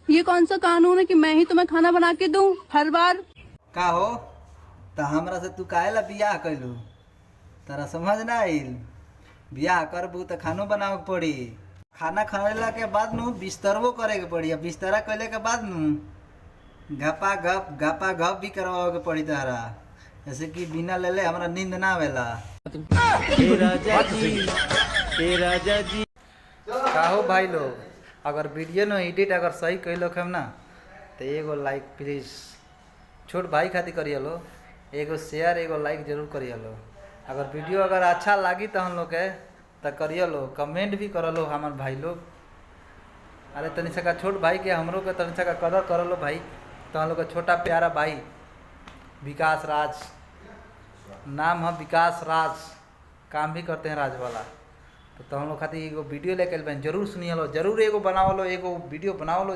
ये कौन सा कानून है कि मैं ही तुम्हें खाना बना के दूं हर बार? का हो तो हमरा से तू काहेला बियाह कैलू? तारा समझ ना आइल? बियाह करबू तो खानो बनावे के पड़ी। खाना खैला के बाद नु बिस्तरवो करे के पड़ी। बिस्तरा कैले के बाद नु घपा घप भी करवावे के पड़ी तारा। जैसे कि बिना लेले हमरा नींद ना आवेला। काहो भाई लोग, अगर वीडियो न एडिट अगर सही कैलो हम ना तो एगो लाइक प्लीज छोट भाई खातिर करिए लो, एगो शेयर एगो लाइक जरूर करिए लो। अगर वीडियो अगर अच्छा लगी तो हम लोग के तो करिए लो, कमेंट भी कर लो हमार भाई लोग। अरे तनि सा छोट भाई के हमरो के तनि सा कदर कर लो भाई। तो हम लोग का छोटा प्यारा भाई विकास राज, नाम है विकास राज, काम भी करते हैं राज वाला। तो हम लोग खातिर एगो वीडियो लेके जरूर सुनिए लो, जरूर एगो बनाओ लो, एगो वीडियो बनाओ लो।